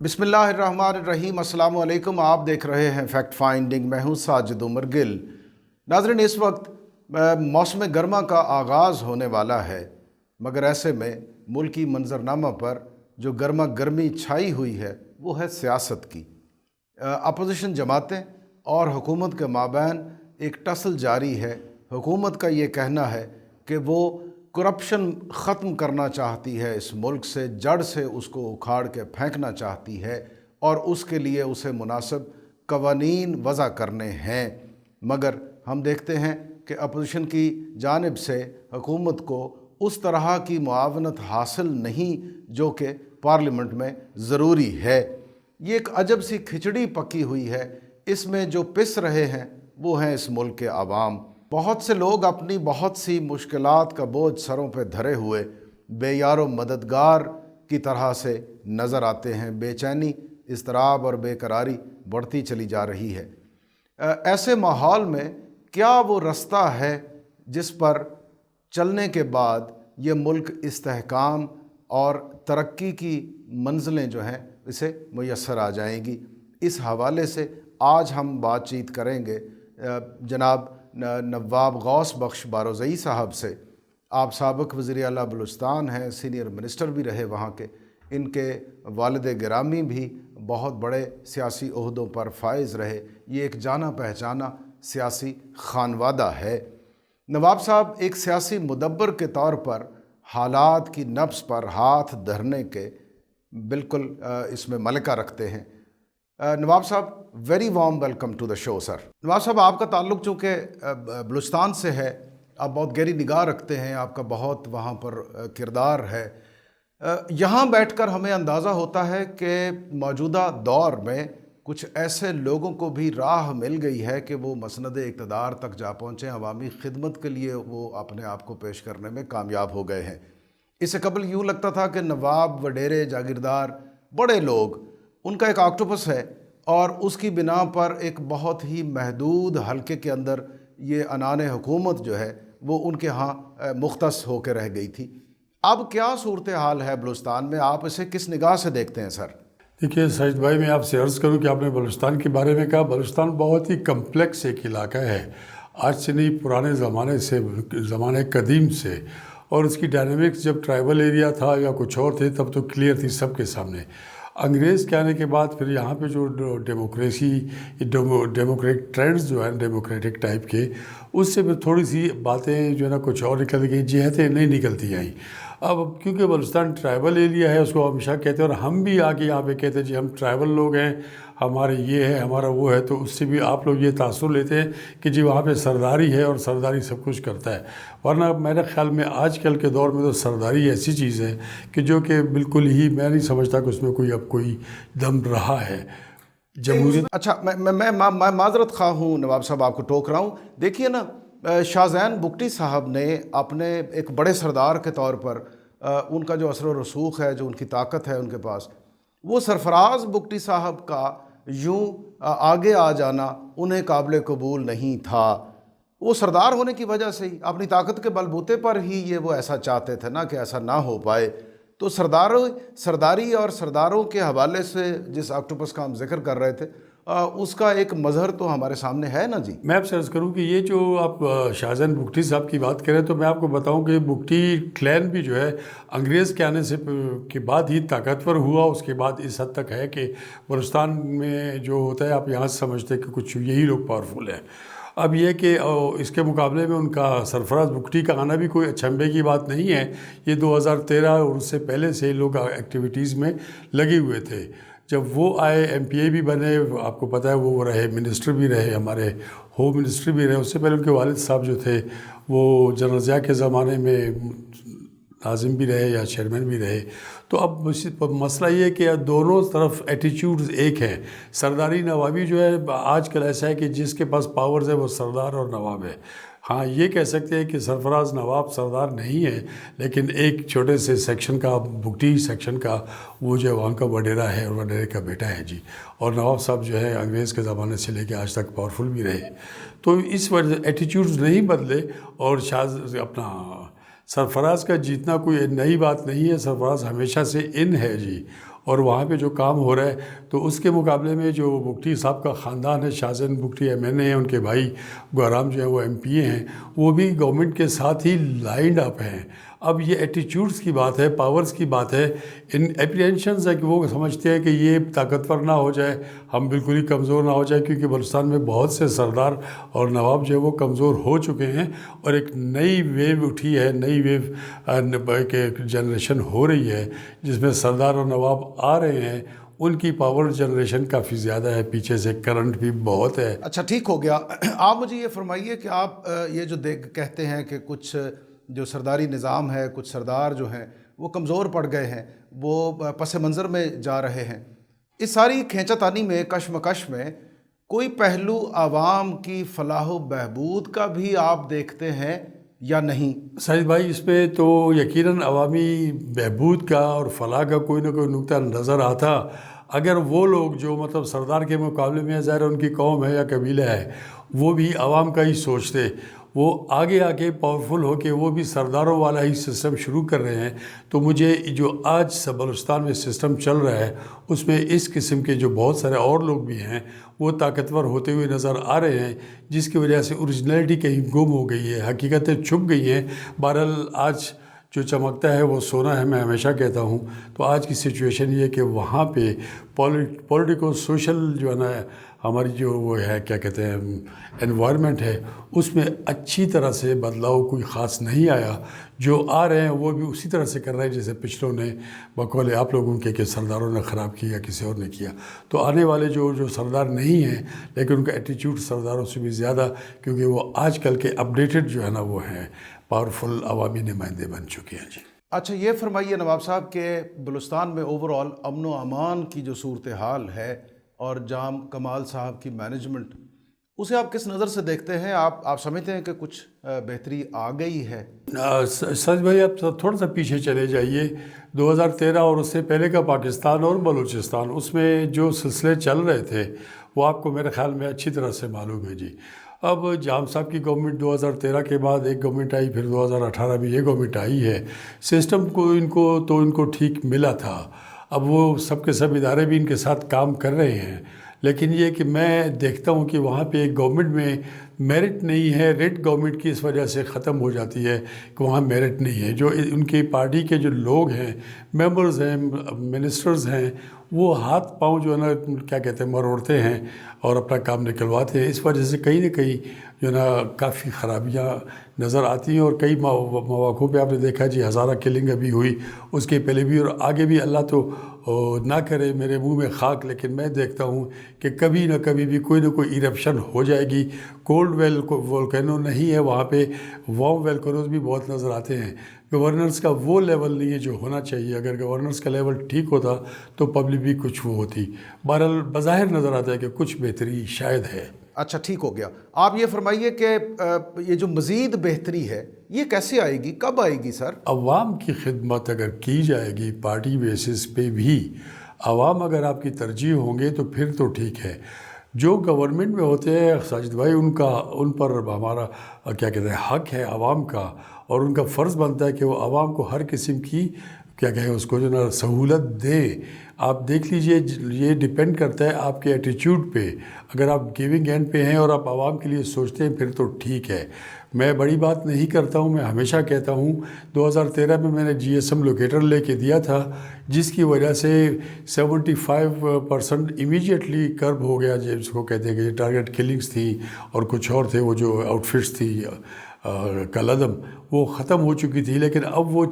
بسم اللہ الرحمن الرحیم۔ السلام علیکم، آپ دیکھ رہے ہیں فیکٹ فائنڈنگ۔ میں ہوں ساجد عمر گل۔ ناظرین، اس وقت موسم گرما کا آغاز ہونے والا ہے، مگر ایسے میں ملکی منظرنامہ پر جو گرما گرمی چھائی ہوئی ہے وہ ہے سیاست کی۔ اپوزیشن جماعتیں اور حکومت کے مابین ایک ٹسل جاری ہے۔ حکومت کا یہ کہنا ہے کہ وہ کرپشن ختم کرنا چاہتی ہے، اس ملک سے جڑ سے اس کو اکھاڑ کے پھینکنا چاہتی ہے، اور اس کے لیے اسے مناسب قوانین وضع کرنے ہیں۔ مگر ہم دیکھتے ہیں کہ اپوزیشن کی جانب سے حکومت کو اس طرح کی معاونت حاصل نہیں جو کہ پارلیمنٹ میں ضروری ہے۔ یہ ایک عجب سی کھچڑی پکی ہوئی ہے۔ اس میں جو پس رہے ہیں وہ ہیں اس ملک کے عوام۔ بہت سے لوگ اپنی بہت سی مشکلات کا بوجھ سروں پہ دھرے ہوئے بے یار و مددگار کی طرح سے نظر آتے ہیں۔ بے چینی، اضطراب اور بے قراری بڑھتی چلی جا رہی ہے۔ ایسے ماحول میں کیا وہ رستہ ہے جس پر چلنے کے بعد یہ ملک استحکام اور ترقی کی منزلیں جو ہیں اسے میسر آ جائیں گی؟ اس حوالے سے آج ہم بات چیت کریں گے جناب نواب غوث بخش بارزئی صاحب سے۔ آپ سابق وزیر اعلیٰ بلوچستان ہیں، سینئر منسٹر بھی رہے وہاں کے۔ ان کے والد گرامی بھی بہت بڑے سیاسی عہدوں پر فائز رہے۔ یہ ایک جانا پہچانا سیاسی خانوادہ ہے۔ نواب صاحب ایک سیاسی مدبر کے طور پر حالات کی نبض پر ہاتھ دھرنے کے بالکل اس میں ملکہ رکھتے ہیں۔ نواب صاحب، very warm welcome to the show sir. نواب صاحب، آپ کا تعلق چونکہ بلوچستان سے ہے، آپ بہت گہری نگاہ رکھتے ہیں، آپ کا بہت وہاں پر کردار ہے۔ یہاں بیٹھ کر ہمیں اندازہ ہوتا ہے کہ موجودہ دور میں کچھ ایسے لوگوں کو بھی راہ مل گئی ہے کہ وہ مسند اقتدار تک جا پہنچے، عوامی خدمت کے لیے وہ اپنے آپ کو پیش کرنے میں کامیاب ہو گئے ہیں۔ اس سے قبل یوں لگتا تھا کہ نواب، وڈیرے، جاگیردار، بڑے لوگ، ان کا ایک آکٹوپس ہے، اور اس کی بنا پر ایک بہت ہی محدود حلقے کے اندر یہ عنان حکومت جو ہے وہ ان کے ہاں مختص ہو کے رہ گئی تھی۔ اب کیا صورتحال ہے بلوچستان میں؟ آپ اسے کس نگاہ سے دیکھتے ہیں سر؟ دیکھیے ساجد بھائی، میں آپ سے عرض کروں کہ آپ نے بلوچستان کے بارے میں کہا، بلوچستان بہت ہی کمپلیکس ایک علاقہ ہے، آج سے نہیں، پرانے زمانے قدیم سے، اور اس کی ڈائنامکس جب ٹرائبل ایریا تھا یا کچھ اور تھے تب تو کلیئر تھی سب کے سامنے۔ انگریز کے آنے کے بعد پھر یہاں پہ جو ڈیموکریٹک ٹرینڈز جو ہیں ڈیموکریٹک ٹائپ کے، اس سے پھر تھوڑی سی باتیں جو ہے نا کچھ اور نکل گئی، جہتیں نہیں نکلتی آئیں۔ اب کیونکہ بلوچستان ٹرائبل ایریا ہے، اس کو ہمیشہ کہتے ہیں، اور ہم بھی آ کے یہاں پہ کہتے ہیں جی ہم ٹرائبل لوگ ہیں، ہمارے یہ ہے، ہمارا وہ ہے، تو اس سے بھی آپ لوگ یہ تاثر لیتے ہیں کہ جی وہاں پہ سرداری ہے اور سرداری سب کچھ کرتا ہے۔ ورنہ میرے خیال میں آج کل کے دور میں تو سرداری ایسی چیز ہے کہ جو کہ بالکل ہی میں نہیں سمجھتا کہ اس میں کوئی دم رہا ہے جمہوریت۔ اچھا، میں معذرت خواہ ہوں نواب صاحب، آپ کو ٹوک رہا ہوں۔ دیکھیے نا، شاہ زین بگٹی صاحب نے اپنے ایک بڑے سردار کے طور پر ان کا جو اثر و رسوخ ہے، جو ان کی طاقت ہے ان کے پاس، وہ سرفراز بگٹی صاحب کا یوں آگے آ جانا انہیں قابل قبول نہیں تھا۔ وہ سردار ہونے کی وجہ سے ہی، اپنی طاقت کے بلبوتے پر ہی یہ وہ ایسا چاہتے تھے نا کہ ایسا نہ ہو پائے۔ تو سرداری اور سرداروں کے حوالے سے جس آکٹوپس کا ہم ذکر کر رہے تھے، اس کا ایک مظہر تو ہمارے سامنے ہے نا جی۔ میں آپ سے عرض کروں کہ یہ جو آپ شاہ زین بگٹی صاحب کی بات کریں تو میں آپ کو بتاؤں کہ بگٹی کلین بھی جو ہے انگریز کے آنے سے کے بعد ہی طاقتور ہوا۔ اس کے بعد اس حد تک ہے کہ بلوچستان میں جو ہوتا ہے آپ یہاں سے سمجھتے ہیں کہ کچھ یہی لوگ پاورفل ہیں۔ اب یہ کہ اس کے مقابلے میں ان کا سرفراز بگٹی کا آنا بھی کوئی اچنبھے کی بات نہیں ہے۔ یہ 2013 اور اس سے پہلے سے لوگ ایکٹیویٹیز میں لگے ہوئے تھے۔ جب وہ آئے، ایم پی اے بھی بنے، آپ کو پتہ ہے وہ رہے، منسٹر بھی رہے، ہمارے ہوم منسٹر بھی رہے۔ اس سے پہلے ان کے والد صاحب جو تھے وہ جنرل ضیاء کے زمانے میں ناظم بھی رہے یا چیئرمین بھی رہے۔ تو اب مسئلہ یہ ہے کہ دونوں طرف ایٹیچیوڈز ایک ہیں۔ سرداری نوابی جو ہے آج کل ایسا ہے کہ جس کے پاس پاورز ہے وہ سردار اور نواب ہے۔ ہاں، یہ کہہ سکتے ہیں کہ سرفراز نواب سردار نہیں ہے، لیکن ایک چھوٹے سے سیکشن کا، بگٹی سیکشن کا، وہ جو ہے وہاں کا وڈیرا ہے اور وڈیرے کا بیٹا ہے جی۔ اور نواب صاحب جو ہے انگریز کے زمانے سے لے کے آج تک پاورفل بھی رہے۔ تو اس وجہ ایٹیچیوڈز نہیں بدلے، اور اپنا سرفراز کا جیتنا کوئی نئی بات نہیں ہے، سرفراز ہمیشہ سے ان ہے جی۔ اور وہاں پہ جو کام ہو رہا ہے تو اس کے مقابلے میں جو بگٹی صاحب کا خاندان ہے، شاہ زین بگٹی MNA ہیں، ان کے بھائی گوارام جو ہیں وہ MP ہیں، وہ بھی گورنمنٹ کے ساتھ ہی لائنڈ اپ ہیں۔ اب یہ ایٹیچیوڈس کی بات ہے، پاورز کی بات ہے، ان اپریہنشنز ہے کہ وہ سمجھتے ہیں کہ یہ طاقتور نہ ہو جائے، ہم بالکل ہی کمزور نہ ہو جائے، کیونکہ بلوچستان میں بہت سے سردار اور نواب جو ہے وہ کمزور ہو چکے ہیں، اور ایک نئی ویو اٹھی ہے، نئی ویو ایک جنریشن ہو رہی ہے جس میں سردار اور نواب آ رہے ہیں، ان کی پاور جنریشن کافی زیادہ ہے، پیچھے سے کرنٹ بھی بہت ہے۔ اچھا ٹھیک ہو گیا۔ آپ مجھے یہ فرمائیے کہ آپ یہ جو کہتے ہیں کہ کچھ جو سرداری نظام ہے، کچھ سردار جو ہیں وہ کمزور پڑ گئے ہیں، وہ پس منظر میں جا رہے ہیں، اس ساری کھینچا تانی میں، کشمکش میں کوئی پہلو عوام کی فلاح و بہبود کا بھی آپ دیکھتے ہیں یا نہیں؟ ساجد بھائی، اس پہ تو یقیناً عوامی بہبود کا اور فلاح کا کوئی نہ کوئی نقطہ نظر آتا اگر وہ لوگ جو مطلب سردار کے مقابلے میں ظاہر ان کی قوم ہے یا قبیلہ ہے، وہ بھی عوام کا ہی سوچتے، وہ آگے آگے پاورفل ہو کے وہ بھی سرداروں والا ہی سسٹم شروع کر رہے ہیں، تو مجھے جو آج بلوچستان میں سسٹم چل رہا ہے اس میں اس قسم کے جو بہت سارے اور لوگ بھی ہیں وہ طاقتور ہوتے ہوئے نظر آ رہے ہیں، جس کی وجہ سے اوریجنلٹی کہیں گم ہو گئی ہے، حقیقتیں چھپ گئی ہیں۔ بہرحال آج جو چمکتا ہے وہ سونا ہے، میں ہمیشہ کہتا ہوں۔ تو آج کی سچویشن یہ ہے کہ وہاں پہ پولیٹیکو سوشل جو ہے نا ہماری جو وہ ہے کیا کہتے ہیں انوائرمنٹ ہے، اس میں اچھی طرح سے بدلاؤ کوئی خاص نہیں آیا۔ جو آ رہے ہیں وہ بھی اسی طرح سے کر رہے ہیں جیسے پچھلوں نے بقول آپ لوگوں کے کہ سرداروں نے خراب کیا، کسی اور نے کیا۔ تو آنے والے جو سردار نہیں ہیں لیکن ان کا ایٹیچیوڈ سرداروں سے بھی زیادہ، کیونکہ وہ آج کل کے اپڈیٹڈ جو ہے نا وہ ہیں، پاورفل عوامی نمائندے بن چکے ہیں۔ جی اچھا یہ فرمائیے نواب صاحب کہ بلوچستان میں اوورآل امن و امان کی جو صورتحال ہے اور جام کمال صاحب کی مینجمنٹ، اسے آپ کس نظر سے دیکھتے ہیں؟ آپ سمجھتے ہیں کہ کچھ بہتری آ گئی ہے؟ سچ بھائی، آپ تھوڑا سا پیچھے چلے جائیے، 2013 اور اس سے پہلے کا پاکستان اور بلوچستان، اس میں جو سلسلے چل رہے تھے وہ آپ کو میرے خیال میں اچھی طرح سے معلوم ہے۔ جی اب جام صاحب کی گورنمنٹ 2013 کے بعد ایک گورنمنٹ آئی، پھر 2018 میں یہ گورنمنٹ آئی ہے، سسٹم کو ان کو ٹھیک ملا تھا، اب وہ سب کے سب ادارے بھی ان کے ساتھ کام کر رہے ہیں، لیکن یہ کہ میں دیکھتا ہوں کہ وہاں پہ ایک گورنمنٹ میں میرٹ نہیں ہے، ریٹ گورنمنٹ کی اس وجہ سے ختم ہو جاتی ہے کہ وہاں میرٹ نہیں ہے۔ جو ان کی پارٹی کے جو لوگ ہیں، ممبرز ہیں، منسٹرز ہیں، وہ ہاتھ پاؤں جو ہے نا کیا کہتے ہیں مروڑتے ہیں اور اپنا کام نکلواتے ہیں، اس وجہ سے کہیں نہ کہیں جو ہے نا کافی خرابیاں نظر آتی ہیں، اور کئی مواقعوں پہ آپ نے دیکھا جی ہزارہ کلنگ ابھی ہوئی، اس کے پہلے بھی اور آگے بھی، اللہ تو نہ کرے میرے منہ میں خاک، لیکن میں دیکھتا ہوں کہ کبھی نہ کبھی بھی کوئی نہ کوئی ایرپشن ہو جائے گی۔ کولڈ وولکینو نہیں ہے وہاں پہ، وارم وولکینوز بھی بہت نظر آتے ہیں۔ گورننس کا وہ لیول نہیں ہے جو ہونا چاہیے، اگر گورننس کا لیول ٹھیک ہوتا تو پبلک بھی کچھ وہ ہوتی۔ بہرحال بظاہر نظر آتا ہے کہ کچھ بہتری شاید ہے۔ اچھا ٹھیک ہو گیا۔ آپ یہ فرمائیے کہ یہ جو مزید بہتری ہے یہ کیسے آئے گی، کب آئے گی سر؟ عوام کی خدمت اگر کی جائے گی پارٹی بیسس پہ بھی، عوام اگر آپ کی ترجیح ہوں گے تو پھر تو ٹھیک ہے۔ جو گورنمنٹ میں ہوتے ہیں ساجد بھائی، ان پر ہمارا کیا کہتے ہیں حق ہے عوام کا، اور ان کا فرض بنتا ہے کہ وہ عوام کو ہر قسم کی کیا کہیں اس کو جو نا سہولت دیں۔ آپ دیکھ لیجئے، یہ ڈیپینڈ کرتا ہے آپ کے ایٹیچیوڈ پہ۔ اگر آپ گیونگ اینڈ پہ ہیں اور آپ عوام کے لیے سوچتے ہیں پھر تو ٹھیک ہے۔ میں بڑی بات نہیں کرتا ہوں، میں ہمیشہ کہتا ہوں 2013 میں میں نے GSM لوکیٹر لے کے دیا تھا، جس کی وجہ سے 75% امیجیٹلی کرب ہو گیا، جس کو کہتے ہیں کہ ٹارگٹ کلنگز تھی اور کچھ اور تھے، وہ جو آؤٹ فٹس تھی کالعدم، وہ ختم ہو چکی تھی۔ لیکن اب وہ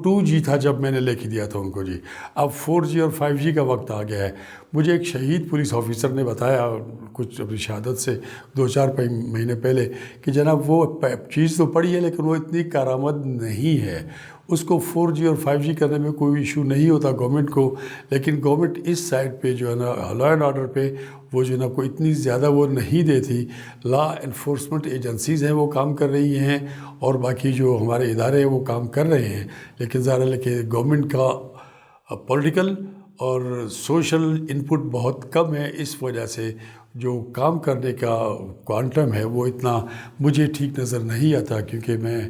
2G تھا جب میں نے لے کے دیا تھا ان کو جی، اب 4G اور 5G کا وقت آ گیا ہے۔ مجھے ایک شہید پولیس آفیسر نے بتایا کچھ اپنی شہادت سے 2-4 مہینے پہلے کہ جناب وہ چیز تو پڑی ہے لیکن وہ اتنی کارآمد نہیں ہے، اس کو 4G اور 5G کرنے میں کوئی ایشو نہیں ہوتا گورنمنٹ کو، لیکن گورنمنٹ اس سائڈ پہ جو ہے نا لا اینڈ آرڈر پہ وہ جو ہے نا کوئی اتنی زیادہ وہ نہیں دیتی۔ لا انفورسمنٹ ایجنسیز ہیں وہ کام کر رہی ہیں، اور باقی جو ہمارے ادارے ہیں وہ کام کر رہے ہیں، لیکن ظاہر ہے کہ گورنمنٹ کا پولیٹیکل اور سوشل انپٹ بہت کم ہے، اس وجہ سے جو کام کرنے کا کوانٹم ہے وہ اتنا مجھے ٹھیک نظر نہیں آتا، کیونکہ میں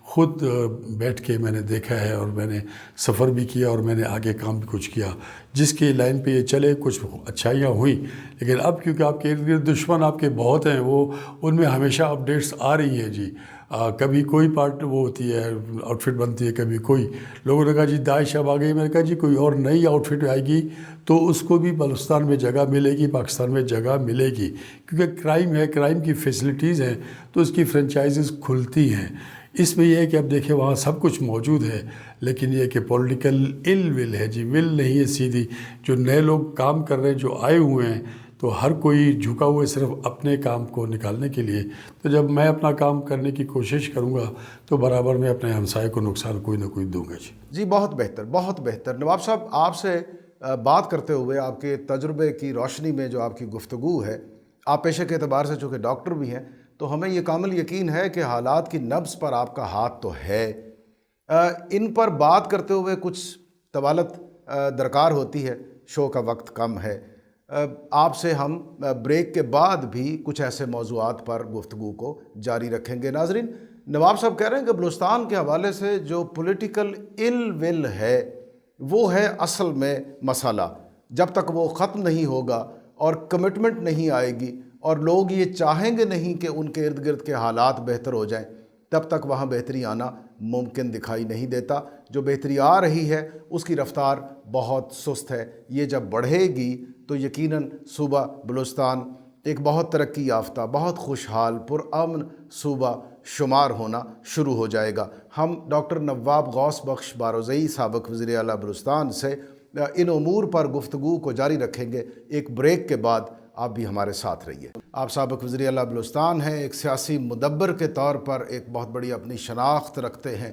خود بیٹھ کے میں نے دیکھا ہے، اور میں نے سفر بھی کیا اور میں نے آگے کام بھی کچھ کیا جس کے لائن پہ یہ چلے، کچھ اچھائیاں ہوئیں. لیکن اب کیونکہ آپ کے ارد گرد دشمن آپ کے بہت ہیں، وہ ان میں ہمیشہ اپڈیٹس آ رہی ہیں جی. کبھی کوئی پارٹ وہ ہوتی ہے، آؤٹ فٹ بنتی ہے، کبھی کوئی. لوگوں نے کہا جی داعش اب آ گئی، میں نے کہا جی کوئی اور نئی آؤٹ فٹ آئے گی تو اس کو بھی بلوچستان میں جگہ ملے گی، پاکستان میں جگہ ملے گی، کیونکہ کرائم ہے، کرائم کی فیسلٹیز ہیں تو اس کی فرنچائزز کھلتی ہیں. اس میں یہ ہے کہ اب دیکھیں وہاں سب کچھ موجود ہے، لیکن یہ کہ پولیٹیکل ول ہے جی، ول نہیں ہے سیدھی. جو نئے لوگ کام کر رہے ہیں، جو آئے ہوئے ہیں، تو ہر کوئی جھکا ہوا ہے صرف اپنے کام کو نکالنے کے لیے. تو جب میں اپنا کام کرنے کی کوشش کروں گا تو برابر میں اپنے ہمسائے کو نقصان کوئی نہ کوئی دوں گا جی. جی بہت بہتر، بہت بہتر. نواب صاحب، آپ سے بات کرتے ہوئے آپ کے تجربے کی روشنی میں جو آپ کی گفتگو ہے، آپ پیشے کے اعتبار سے چونکہ ڈاکٹر بھی ہیں، تو ہمیں یہ کامل یقین ہے کہ حالات کی نبض پر آپ کا ہاتھ تو ہے. ان پر بات کرتے ہوئے کچھ طوالت درکار ہوتی ہے، شو کا وقت کم ہے. آپ سے ہم بریک کے بعد بھی کچھ ایسے موضوعات پر گفتگو کو جاری رکھیں گے. ناظرین، نواب صاحب کہہ رہے ہیں کہ بلوچستان کے حوالے سے جو پولیٹیکل ال ول ہے وہ ہے اصل میں مسئلہ. جب تک وہ ختم نہیں ہوگا اور کمٹمنٹ نہیں آئے گی اور لوگ یہ چاہیں گے نہیں کہ ان کے ارد گرد کے حالات بہتر ہو جائیں، تب تک وہاں بہتری آنا ممکن دکھائی نہیں دیتا. جو بہتری آ رہی ہے اس کی رفتار بہت سست ہے. یہ جب بڑھے گی تو یقیناً صوبہ بلوچستان ایک بہت ترقی یافتہ، بہت خوشحال، پرامن صوبہ شمار ہونا شروع ہو جائے گا. ہم ڈاکٹر نواب غوث بخش بارزئی، سابق وزیر اعلیٰ بلوچستان سے ان امور پر گفتگو کو جاری رکھیں گے. ایک بریک کے بعد آپ بھی ہمارے ساتھ رہیے. آپ سابق وزیر اعلیٰ بلوچستان ہیں، ایک سیاسی مدبر کے طور پر ایک بہت بڑی اپنی شناخت رکھتے ہیں.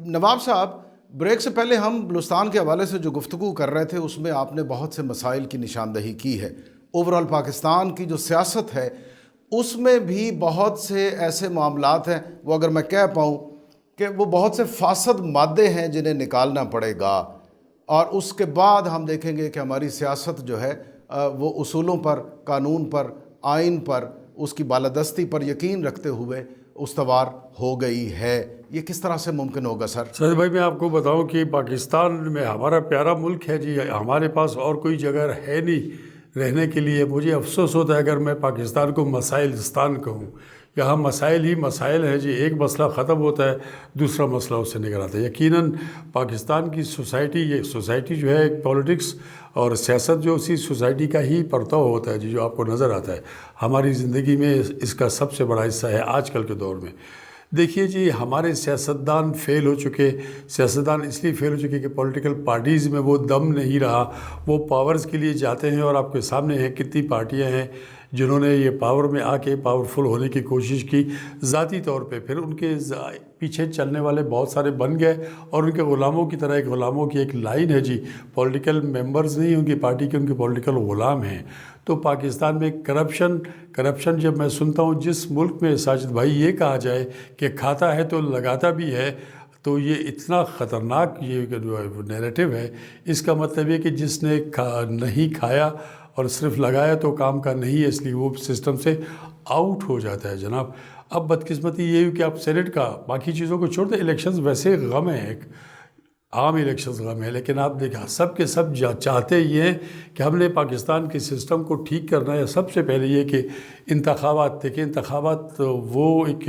نواب صاحب، بریک سے پہلے ہم بلوچستان کے حوالے سے جو گفتگو کر رہے تھے اس میں آپ نے بہت سے مسائل کی نشاندہی کی ہے. اوورال پاکستان کی جو سیاست ہے اس میں بھی بہت سے ایسے معاملات ہیں، وہ اگر میں کہہ پاؤں کہ وہ بہت سے فاسد مادے ہیں جنہیں نکالنا پڑے گا، اور اس کے بعد ہم دیکھیں گے کہ ہماری سیاست جو ہے وہ اصولوں پر، قانون پر، آئین پر، اس کی بالادستی پر یقین رکھتے ہوئے استوار ہو گئی ہے. یہ کس طرح سے ممکن ہوگا سر؟ سر بھائی، میں آپ کو بتاؤں کہ پاکستان میں ہمارا پیارا ملک ہے جی، ہمارے پاس اور کوئی جگہ ہے نہیں رہنے کے لیے. مجھے افسوس ہوتا ہے اگر میں پاکستان کو مسائلستان کہوں. یہاں مسائل ہی مسائل ہیں جی. ایک مسئلہ ختم ہوتا ہے، دوسرا مسئلہ اس سے نکل آتا ہے. یقیناً پاکستان کی سوسائٹی، یہ سوسائٹی جو ہے پولیٹکس اور سیاست جو اسی سوسائٹی کا ہی پرتو ہوتا ہے جی، جو آپ کو نظر آتا ہے. ہماری زندگی میں اس کا سب سے بڑا حصہ ہے آج کل کے دور میں. دیکھیے جی، ہمارے سیاستدان فیل ہو چکے. سیاستدان اس لیے فیل ہو چکے کہ پولیٹیکل پارٹیز میں وہ دم نہیں رہا. وہ پاورز کے لیے جاتے ہیں، اور آپ کے سامنے ہیں کتنی پارٹیاں ہیں جنہوں نے یہ پاور میں آ کے پاورفل ہونے کی کوشش کی ذاتی طور پہ. پھر ان کے پیچھے چلنے والے بہت سارے بن گئے، اور ان کے غلاموں کی طرح، ایک غلاموں کی ایک لائن ہے جی. پولیٹیکل ممبرز نہیں ان کی پارٹی کے، ان کے پولیٹیکل غلام ہیں. تو پاکستان میں کرپشن جب میں سنتا ہوں، جس ملک میں ساجد بھائی یہ کہا جائے کہ کھاتا ہے تو لگاتا بھی ہے، تو یہ اتنا خطرناک یہ جو نیریٹو ہے. اس کا مطلب یہ کہ جس نے نہیں کھایا اور صرف لگایا تو کام کا نہیں ہے، اس لیے وہ سسٹم سے آؤٹ ہو جاتا ہے جناب. اب بدقسمتی یہ ہوئی کہ آپ سینٹ کا، باقی چیزوں کو چھوڑ دیں، الیکشنز ویسے غم ہیں، ایک عام الیکشنز غم ہے، لیکن آپ دیکھیں سب کے سب چاہتے یہ ہیں کہ ہم نے پاکستان کے سسٹم کو ٹھیک کرنا ہے. سب سے پہلے یہ کہ انتخابات، دیکھیں انتخابات وہ ایک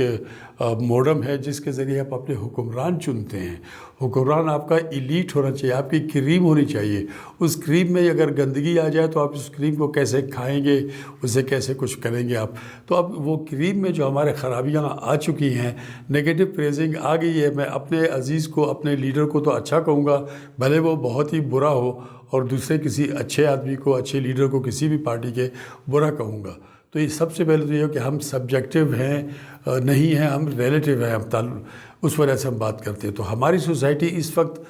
موڈم ہے جس کے ذریعے آپ اپنے حکمران چنتے ہیں. حکمران آپ کا ایلیٹ ہونا چاہیے، آپ کی کریم ہونی چاہیے. اس کریم میں اگر گندگی آ جائے تو آپ اس کریم کو کیسے کھائیں گے، اسے کیسے کچھ کریں گے آپ. تو اب وہ کریم میں جو ہمارے خرابیاں آ چکی ہیں، نیگیٹو پریزنگ آ گئی ہے. میں اپنے عزیز کو، اپنے لیڈر کو تو اچھا کہوں گا، بھلے وہ بہت ہی برا ہو، اور دوسرے کسی اچھے آدمی کو، اچھے لیڈر کو کسی بھی پارٹی کے برا کہوں گا. تو یہ سب سے پہلے تو یہ کہ ہم سبجیکٹیو ہیں نہیں ہیں، ہم ریلیٹیو ہیں، ہم اس وجہ سے ہم بات کرتے ہیں. تو ہماری سوسائٹی اس وقت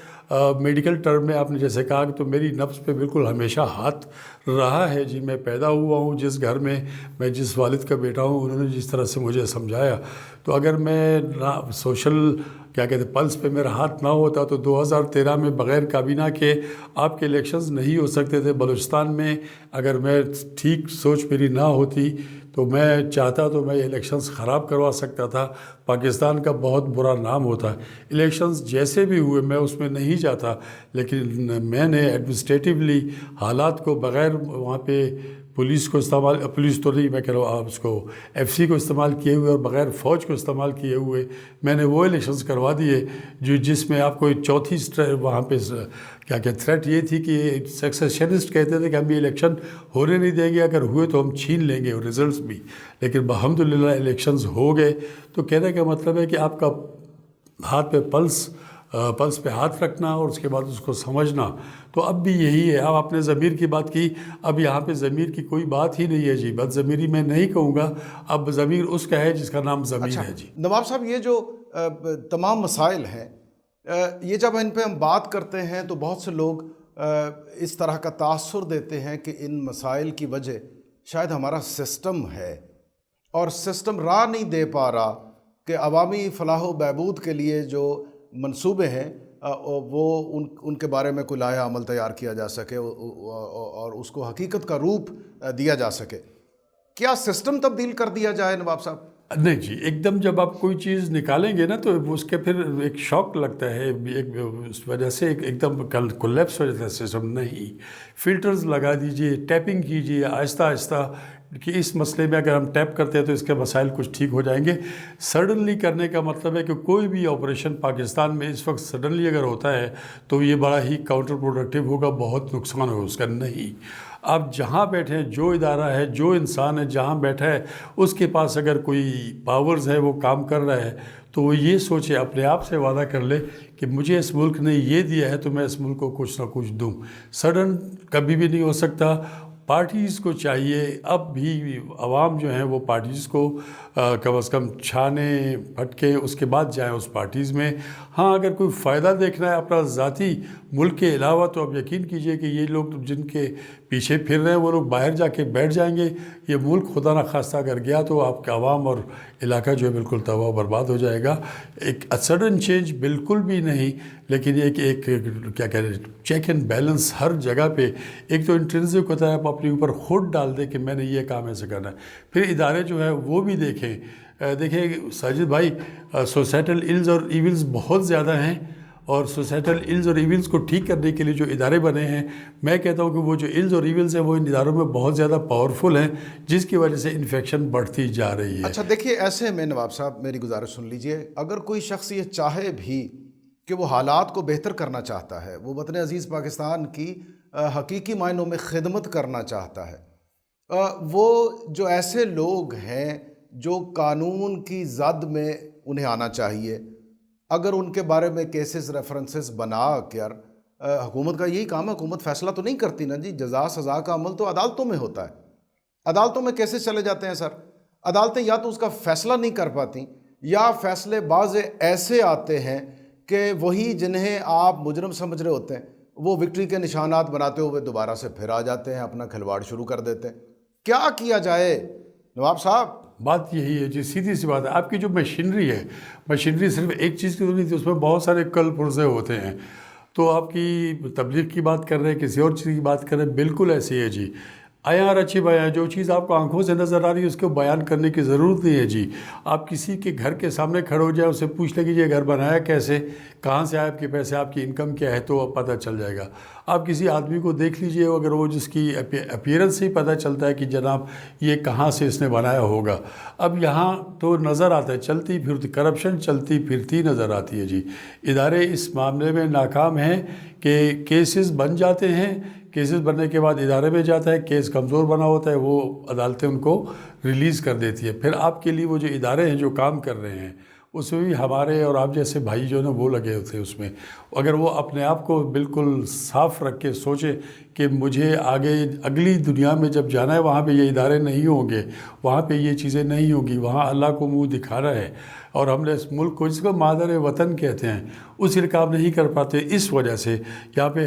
میڈیکل ٹرم میں آپ نے جیسے کہا کہ تو میری نفس پہ بالکل ہمیشہ ہاتھ رہا ہے جی. میں پیدا ہوا ہوں جس گھر میں جس والد کا بیٹا ہوں، انہوں نے جس طرح سے مجھے سمجھایا، تو اگر میں سوشل کیا کہتے ہیں پلس پہ میرا ہاتھ نہ ہوتا تو 2013 میں بغیر کابینہ کے آپ کے الیکشنز نہیں ہو سکتے تھے بلوچستان میں. اگر میں ٹھیک سوچ میری نہ ہوتی تو میں چاہتا تو میں الیکشنز خراب کروا سکتا تھا، پاکستان کا بہت برا نام ہوتا. الیکشنز جیسے بھی ہوئے میں اس میں نہیں جاتا، لیکن میں نے ایڈمنسٹریٹولی حالات کو بغیر وہاں پہ پولیس کو استعمال، پولیس تو نہیں میں کہہ رہا ہوں، آپ اس کو ایف سی کو استعمال کیے ہوئے اور بغیر فوج کو استعمال کیے ہوئے میں نے وہ الیکشنز کروا دیے جس میں آپ کو چوتھی وہاں پہ کیا تھریٹ یہ تھی کہ سیکسیشنسٹ کہتے تھے کہ ہم یہ الیکشن ہونے نہیں دیں گے، اگر ہوئے تو ہم چھین لیں گے ریزلٹس بھی. لیکن الحمدللہ الیکشنز ہو گئے. تو کہنے کا مطلب ہے کہ آپ کا ہاتھ پہ پلس پہ ہاتھ رکھنا اور اس کے بعد اس کو سمجھنا. تو اب بھی یہی ہے. اب آپ نے ضمیر کی بات کی، اب یہاں پہ ضمیر کی کوئی بات ہی نہیں ہے جی. بد ضمیری میں نہیں کہوں گا، اب ضمیر اس کا ہے جس کا نام ضمیر ہے جی. نواب صاحب، یہ جو تمام مسائل ہیں، یہ جب ان پہ ہم بات کرتے ہیں تو بہت سے لوگ اس طرح کا تاثر دیتے ہیں کہ ان مسائل کی وجہ شاید ہمارا سسٹم ہے، اور سسٹم راہ نہیں دے پا رہا کہ عوامی فلاح و بہبود کے لیے جو منصوبے ہیں وہ ان کے بارے میں کوئی لائحہ عمل تیار کیا جا سکے اور اس کو حقیقت کا روپ دیا جا سکے. کیا سسٹم تبدیل کر دیا جائے نواب صاحب؟ نہیں جی، ایک دم جب آپ کوئی چیز نکالیں گے نا تو اس کے پھر ایک شوق لگتا ہے، اس وجہ سے ایک دم کولیپس ہو جاتا ہے سسٹم. نہیں، فلٹرز لگا دیجئے، ٹیپنگ کیجئے آہستہ آہستہ کہ اس مسئلے میں اگر ہم ٹیپ کرتے ہیں تو اس کے مسائل کچھ ٹھیک ہو جائیں گے. سڈنلی کرنے کا مطلب ہے کہ کوئی بھی آپریشن پاکستان میں اس وقت سڈنلی اگر ہوتا ہے تو یہ بڑا ہی کاؤنٹر پروڈکٹیو ہوگا، بہت نقصان ہوگا اس کا. نہیں، آپ جہاں بیٹھے ہیں، جو ادارہ ہے، جو انسان ہے جہاں بیٹھا ہے، اس کے پاس اگر کوئی پاورز ہے، وہ کام کر رہا ہے، تو وہ یہ سوچے، اپنے آپ سے وعدہ کر لے کہ مجھے اس ملک نے یہ دیا ہے تو میں اس ملک کو کچھ نہ کچھ دوں. سڈن کبھی بھی نہیں ہو سکتا. پارٹیز کو چاہیے، اب بھی عوام جو ہیں وہ پارٹیز کو کم از کم چھانے پھٹکے، اس کے بعد جائیں اس پارٹیز میں. ہاں، اگر کوئی فائدہ دیکھنا ہے اپنا ذاتی ملک کے علاوہ تو اب یقین کیجئے کہ یہ لوگ جن کے پیچھے پھر رہے ہیں وہ لوگ باہر جا کے بیٹھ جائیں گے. یہ ملک خدا نخواستہ اگر گیا تو آپ کا عوام اور علاقہ جو ہے بالکل تباہ و برباد ہو جائے گا. ایک سڈن چینج بالکل بھی نہیں، لیکن ایک کیا کہہ رہے ہیں، چیک اینڈ بیلنس ہر جگہ پہ. ایک تو انٹرنسک ہوتا ہے، آپ اپنے اوپر خود ڈال دیں کہ میں نے یہ کام ایسے کرنا ہے. پھر ادارے جو ہے وہ بھی دیکھیں ساجد بھائی، سوسائٹل ایلز اور ایونز بہت زیادہ ہیں، اور سوسائٹل ایلز اور ایونز کو ٹھیک کرنے کے لیے جو ادارے بنے ہیں، میں کہتا ہوں کہ وہ جو ایلز اور ایونز ہیں وہ ان اداروں میں بہت زیادہ پاورفل ہیں، جس کی وجہ سے انفیکشن بڑھتی جا رہی ہے. اچھا دیکھیے، ایسے میں نواب صاحب میری گزارش سن لیجئے، اگر کوئی شخص یہ چاہے بھی کہ وہ حالات کو بہتر کرنا چاہتا ہے، وہ وطن عزیز پاکستان کی حقیقی معنوں میں خدمت کرنا چاہتا ہے، وہ جو ایسے لوگ ہیں جو قانون کی زد میں انہیں آنا چاہیے، اگر ان کے بارے میں کیسز ریفرنسز بنا کر، حکومت کا یہی کام ہے، حکومت فیصلہ تو نہیں کرتی نا جی، جزا سزا کا عمل تو عدالتوں میں ہوتا ہے. عدالتوں میں کیسز چلے جاتے ہیں سر، عدالتیں یا تو اس کا فیصلہ نہیں کر پاتی، یا فیصلے بعض ایسے آتے ہیں کہ وہی جنہیں آپ مجرم سمجھ رہے ہوتے ہیں وہ وکٹری کے نشانات بناتے ہوئے دوبارہ سے پھر آ جاتے ہیں، اپنا کھلواڑ شروع کر دیتے ہیں. کیا کیا جائے نواب صاحب؟ بات یہی ہے جی، سیدھی سی بات ہے. آپ کی جو مشینری ہے، مشینری صرف ایک چیز کی تو نہیں تھی، اس میں بہت سارے کل پرزے ہوتے ہیں. تو آپ کی تبلیغ کی بات کر رہے ہیں، کسی اور چیز کی بات کر رہے ہیں، بالکل ایسی ہے جی. عیاں رچی بیاں، جو چیز آپ کو آنکھوں سے نظر آ رہی ہے اس کو بیان کرنے کی ضرورت نہیں ہے جی. آپ کسی کے گھر کے سامنے کھڑے ہو جائے، اسے پوچھ لیں کہ یہ گھر بنایا کیسے، کہاں سے آئے آپ کے پیسے، آپ کی انکم کیا ہے، تو پتہ چل جائے گا. آپ کسی آدمی کو دیکھ لیجئے، اگر وہ جس کی اپیرنس سے ہی پتہ چلتا ہے کہ جناب یہ کہاں سے اس نے بنایا ہوگا. اب یہاں تو نظر آتا ہے، چلتی پھرتی کرپشن چلتی پھرتی نظر آتی ہے جی. ادارے اس معاملے میں ناکام ہیں کہ کیسز بن جاتے ہیں، کیسز بننے کے بعد ادارے میں جاتا ہے، کیس کمزور بنا ہوتا ہے، وہ عدالتیں ان کو ریلیز کر دیتی ہے. پھر آپ کے لیے وہ جو ادارے ہیں جو کام کر رہے ہیں، اس میں بھی ہمارے اور آپ جیسے بھائی جو نا وہ لگے ہوتے ہیں اس میں. اگر وہ اپنے آپ کو بالکل صاف رکھ کے سوچے کہ مجھے آگے اگلی دنیا میں جب جانا ہے وہاں پہ یہ ادارے نہیں ہوں گے، وہاں پہ یہ چیزیں نہیں ہوں گی، وہاں اللہ کو منہ دکھانا ہے، اور ہم نے اس ملک کو، جس کو مادر وطن کہتے ہیں، اسے کام نہیں کر پاتے. اس وجہ سے یہاں پہ